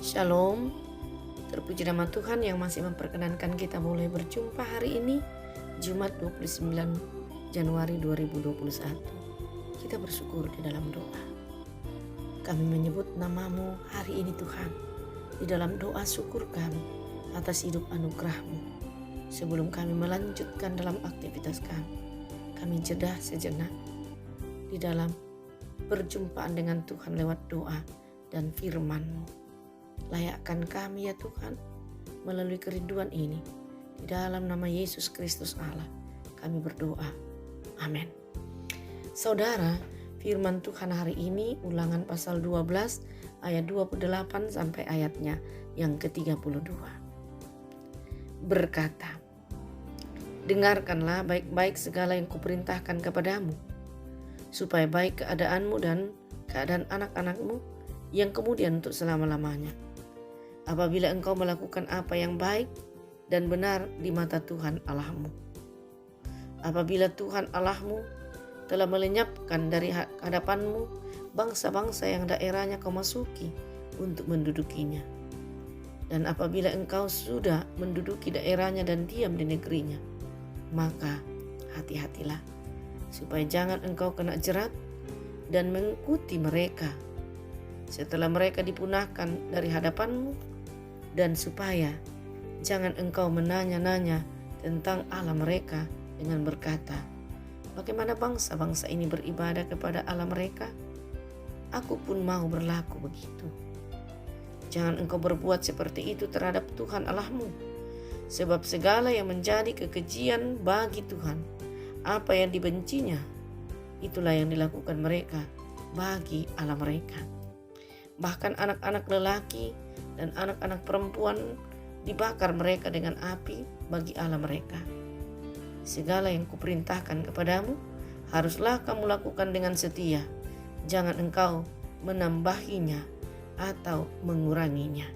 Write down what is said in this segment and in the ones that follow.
Shalom, terpuji nama Tuhan yang masih memperkenankan kita boleh berjumpa hari ini, Jumat 29 Januari 2021. Kita bersyukur di dalam doa. Kami menyebut namamu hari ini Tuhan. Di dalam doa syukur kami atas hidup anugerah-Mu. Sebelum kami melanjutkan dalam aktivitas kami jeda sejenak di dalam perjumpaan dengan Tuhan lewat doa dan firman-Mu. Layakkan kami ya Tuhan melalui kerinduan ini. Di dalam nama Yesus Kristus Allah kami berdoa. Amin. Saudara, firman Tuhan hari ini Ulangan pasal 12 ayat 28 sampai ayatnya yang ke-32. Berkata, dengarkanlah baik-baik segala yang kuperintahkan kepadamu, supaya baik keadaanmu dan keadaan anak-anakmu yang kemudian untuk selama-lamanya. Apabila engkau melakukan apa yang baik dan benar di mata Tuhan Allahmu. Apabila Tuhan Allahmu telah melenyapkan dari hadapanmu bangsa-bangsa yang daerahnya kau masuki untuk mendudukinya. Dan apabila engkau sudah menduduki daerahnya dan diam di negerinya, maka hati-hatilah supaya jangan engkau kena jerat dan mengikuti mereka setelah mereka dipunahkan dari hadapanmu, dan supaya jangan engkau menanya-nanya tentang Allah mereka dengan berkata, bagaimana bangsa-bangsa ini beribadah kepada Allah mereka? Aku pun mau berlaku begitu. Jangan engkau berbuat seperti itu terhadap Tuhan Allahmu, sebab segala yang menjadi kekejian bagi Tuhan, apa yang dibencinya, itulah yang dilakukan mereka bagi Allah mereka. Bahkan anak-anak lelaki dan anak-anak perempuan dibakar mereka dengan api bagi Allah mereka. Segala yang kuperintahkan kepadamu haruslah kamu lakukan dengan setia. Jangan engkau menambahinya atau menguranginya.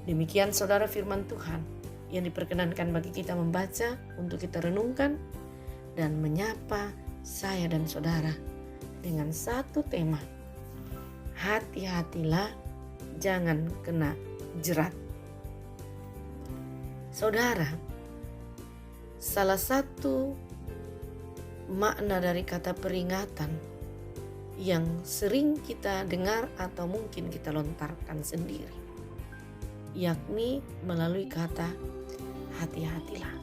Demikian saudara firman Tuhan yang diperkenankan bagi kita membaca, untuk kita renungkan dan menyapa saya dan saudara dengan satu tema. Hati-hatilah, jangan kena jerat. Saudara, salah satu makna dari kata peringatan yang sering kita dengar atau mungkin kita lontarkan sendiri, yakni melalui kata hati-hatilah.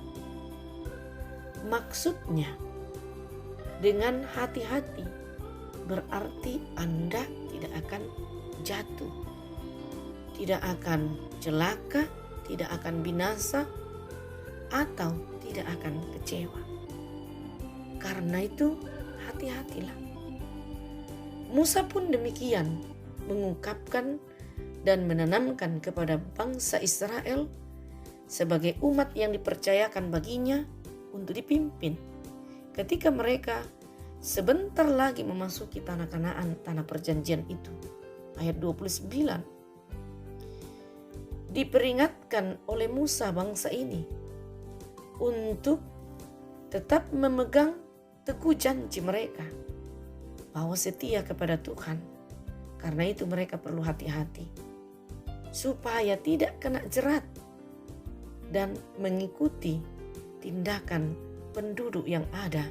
Maksudnya, dengan hati-hati berarti Anda tidak akan jatuh, tidak akan celaka, tidak akan binasa, atau tidak akan kecewa. Karena itu hati-hatilah. Musa pun demikian mengungkapkan dan menanamkan kepada bangsa Israel sebagai umat yang dipercayakan baginya untuk dipimpin ketika mereka sebentar lagi memasuki tanah Kanaan, tanah perjanjian itu. Ayat 29. Diperingatkan oleh Musa bangsa ini untuk tetap memegang teguh janji mereka bahwa setia kepada Tuhan. Karena itu mereka perlu hati-hati supaya tidak kena jerat dan mengikuti tindakan penduduk yang ada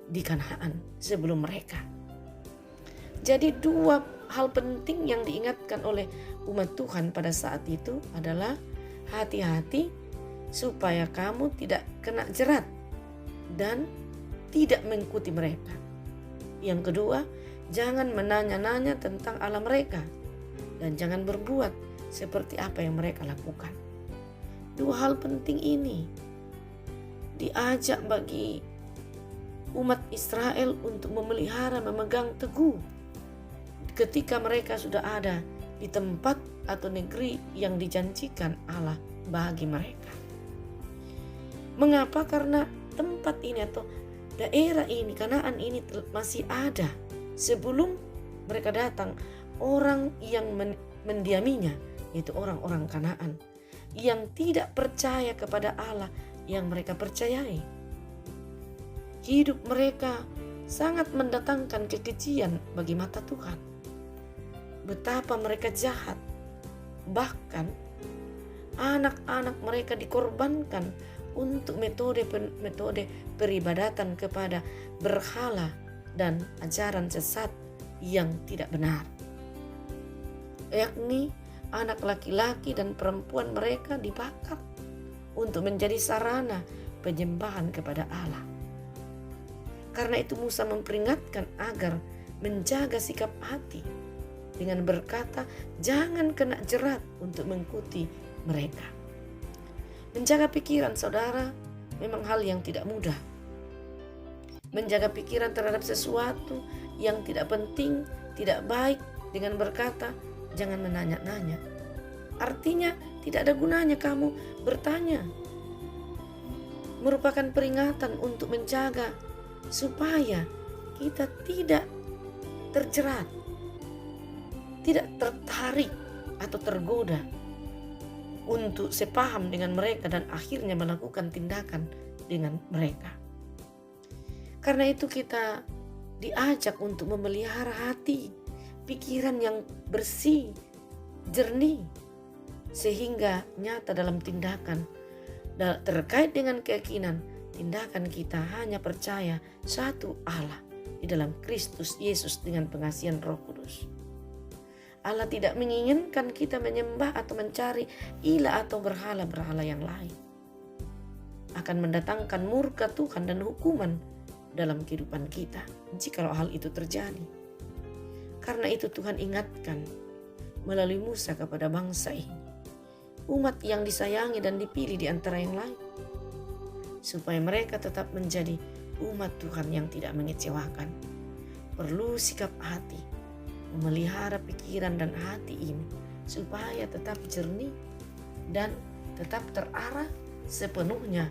di Kanaan sebelum mereka. Jadi dua hal penting yang diingatkan oleh umat Tuhan pada saat itu adalah hati-hati supaya kamu tidak kena jerat dan tidak mengikuti mereka. Yang kedua, jangan menanya-nanya tentang Allah mereka dan jangan berbuat seperti apa yang mereka lakukan. Dua hal penting ini diajak bagi umat Israel untuk memelihara, memegang teguh ketika mereka sudah ada di tempat atau negeri yang dijanjikan Allah bagi mereka. Mengapa? Karena tempat ini atau daerah ini, Kanaan ini masih ada sebelum mereka datang. Orang yang mendiaminya, yaitu orang-orang Kanaan yang tidak percaya kepada Allah yang mereka percayai. Hidup mereka sangat mendatangkan kekejian bagi mata Tuhan. Betapa mereka jahat, Bahkan anak-anak mereka dikorbankan untuk metode peribadatan kepada berhala dan ajaran sesat yang tidak benar. Yakni anak laki-laki dan perempuan mereka dibakar untuk menjadi sarana penyembahan kepada Allah. Karena itu Musa memperingatkan agar menjaga sikap hati dengan berkata, jangan kena jerat untuk mengikuti mereka. Menjaga pikiran saudara memang hal yang tidak mudah. Menjaga pikiran terhadap sesuatu yang tidak penting, tidak baik dengan berkata, jangan menanya-nanya. Artinya tidak ada gunanya kamu bertanya. Merupakan peringatan untuk menjaga supaya kita tidak terjerat, tidak tertarik atau tergoda untuk sepaham dengan mereka dan akhirnya melakukan tindakan dengan mereka. Karena itu kita diajak untuk memelihara hati, pikiran yang bersih, jernih, sehingga nyata dalam tindakan terkait dengan keyakinan, tindakan kita hanya percaya satu Allah di dalam Kristus Yesus dengan pengasihan Roh Kudus. Allah tidak menginginkan kita menyembah atau mencari ilah atau berhala-berhala yang lain. Akan mendatangkan murka Tuhan dan hukuman dalam kehidupan kita jikalau hal itu terjadi. Karena itu Tuhan ingatkan melalui Musa kepada bangsa ini, umat yang disayangi dan dipilih di antara yang lain, supaya mereka tetap menjadi umat Tuhan yang tidak mengecewakan. Perlu sikap hati, memelihara pikiran dan hati ini supaya tetap jernih dan tetap terarah sepenuhnya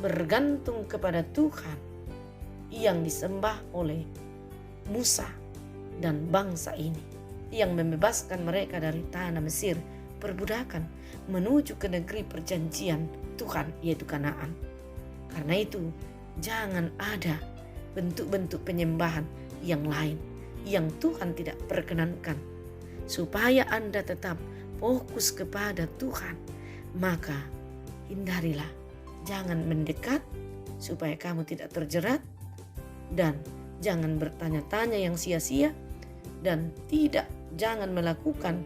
bergantung kepada Tuhan yang disembah oleh Musa dan bangsa ini, yang membebaskan mereka dari tanah Mesir perbudakan menuju ke negeri perjanjian Tuhan, yaitu Kanaan. Karena itu jangan ada bentuk-bentuk penyembahan yang lain yang Tuhan tidak perkenankan. Supaya Anda tetap fokus kepada Tuhan, maka hindarilah, jangan mendekat supaya kamu tidak terjerat, dan jangan bertanya-tanya yang sia-sia, dan jangan melakukan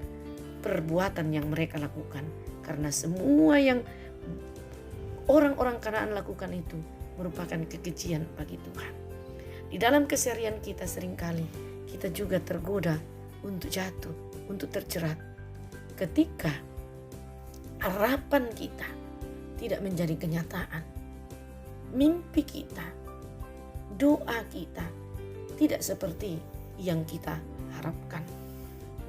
perbuatan yang mereka lakukan. Karena semua yang orang-orang Kanaan lakukan itu merupakan kekejian bagi Tuhan. Di dalam keseharian kita seringkali kita juga tergoda untuk jatuh, untuk terjerat. Ketika harapan kita tidak menjadi kenyataan, mimpi kita, doa kita tidak seperti yang kita harapkan,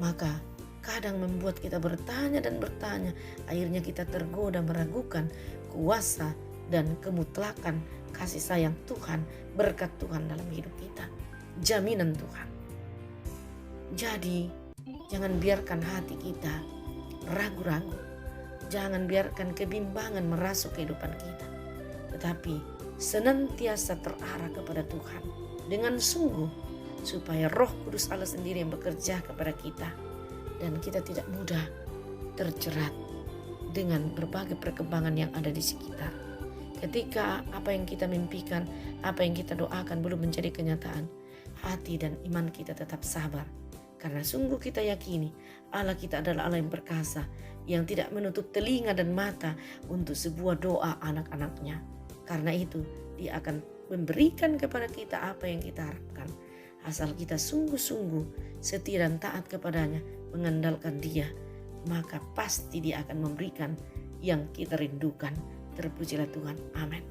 maka kadang membuat kita bertanya dan bertanya. Akhirnya kita tergoda meragukan kuasa dan kemutlakan kasih sayang Tuhan, berkat Tuhan dalam hidup kita, jaminan Tuhan. Jadi jangan biarkan hati kita ragu-ragu, jangan biarkan kebimbangan merasuk kehidupan kita, tetapi senantiasa terarah kepada Tuhan dengan sungguh, supaya Roh Kudus Allah sendiri yang bekerja kepada kita dan kita tidak mudah terjerat dengan berbagai perkembangan yang ada di sekitar. Ketika apa yang kita mimpikan, apa yang kita doakan belum menjadi kenyataan, hati dan iman kita tetap sabar. Karena sungguh kita yakini Allah kita adalah Allah yang perkasa, yang tidak menutup telinga dan mata untuk sebuah doa anak-anaknya. Karena itu Dia akan memberikan kepada kita apa yang kita harapkan, asal kita sungguh-sungguh setia dan taat kepadanya, mengandalkan Dia, maka pasti Dia akan memberikan yang kita rindukan. Terpujilah Tuhan. Amin.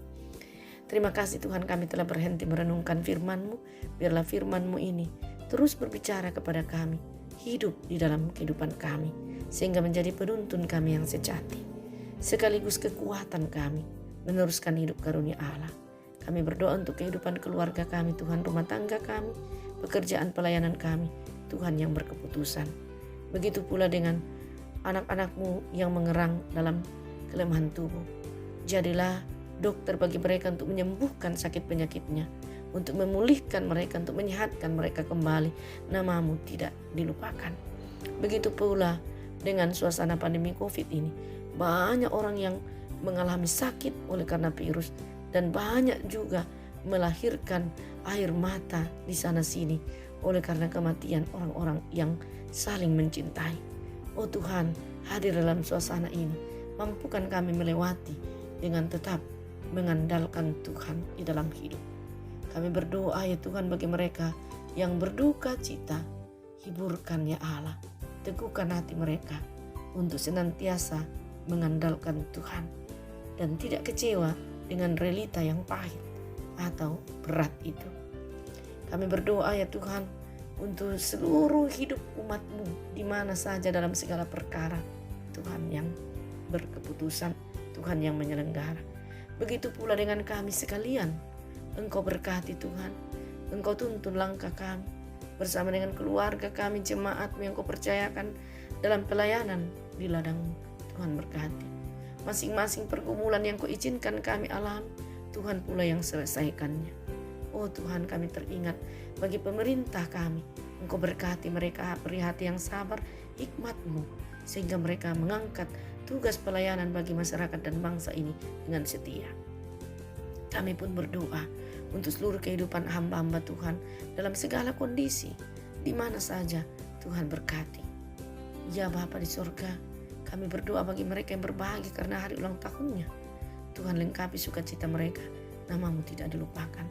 Terima kasih Tuhan, kami telah berhenti merenungkan firman-Mu. Biarlah firman-Mu ini terus berbicara kepada kami, hidup di dalam kehidupan kami, sehingga menjadi penuntun kami yang sejati, sekaligus kekuatan kami meneruskan hidup karunia Allah. Kami berdoa untuk kehidupan keluarga kami, Tuhan, rumah tangga kami, pekerjaan pelayanan kami, Tuhan yang berkeputusan. Begitu pula dengan anak-anak-Mu yang mengerang dalam kelemahan tubuh. Jadilah dokter bagi mereka untuk menyembuhkan sakit penyakitnya, untuk memulihkan mereka, untuk menyehatkan mereka kembali. Nama-Mu tidak dilupakan. Begitu pula dengan suasana pandemi COVID ini. Banyak orang yang mengalami sakit oleh karena virus, dan banyak juga melahirkan air mata di sana sini oleh karena kematian orang-orang yang saling mencintai. Oh Tuhan, hadir dalam suasana ini, mampukan kami melewati dengan tetap mengandalkan Tuhan di dalam hidup. Kami berdoa ya Tuhan bagi mereka yang berduka cita, hiburkan ya Allah, teguhkan hati mereka untuk senantiasa mengandalkan Tuhan dan tidak kecewa dengan realita yang pahit atau berat itu. Kami berdoa ya Tuhan untuk seluruh hidup umat-Mu di mana saja dalam segala perkara. Tuhan yang berkeputusan, Tuhan yang menyelenggara. Begitu pula dengan kami sekalian. Engkau berkati Tuhan, Engkau tuntun langkah kami bersama dengan keluarga kami, jemaat-Mu yang Kau percayakan dalam pelayanan di ladang-Mu. Tuhan berkati masing-masing pergumulan yang Kau izinkan kami alami, Tuhan pula yang selesaikannya. Oh Tuhan, kami teringat bagi pemerintah kami, Engkau berkati mereka, beri hati yang sabar, hikmat-Mu, sehingga mereka mengangkat tugas pelayanan bagi masyarakat dan bangsa ini dengan setia. Kami pun berdoa untuk seluruh kehidupan hamba-hamba Tuhan dalam segala kondisi, di mana saja Tuhan berkati. Ya Bapa di surga, kami berdoa bagi mereka yang berbahagia karena hari ulang tahunnya. Tuhan lengkapi sukacita mereka, nama-Mu tidak dilupakan.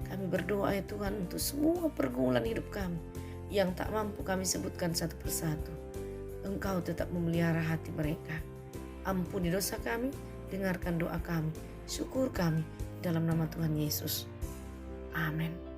Kami berdoa ya Tuhan untuk semua pergumulan hidup kami yang tak mampu kami sebutkan satu persatu. Engkau tetap memelihara hati mereka. Ampuni dosa kami, dengarkan doa kami, syukur kami dalam nama Tuhan Yesus. Amin.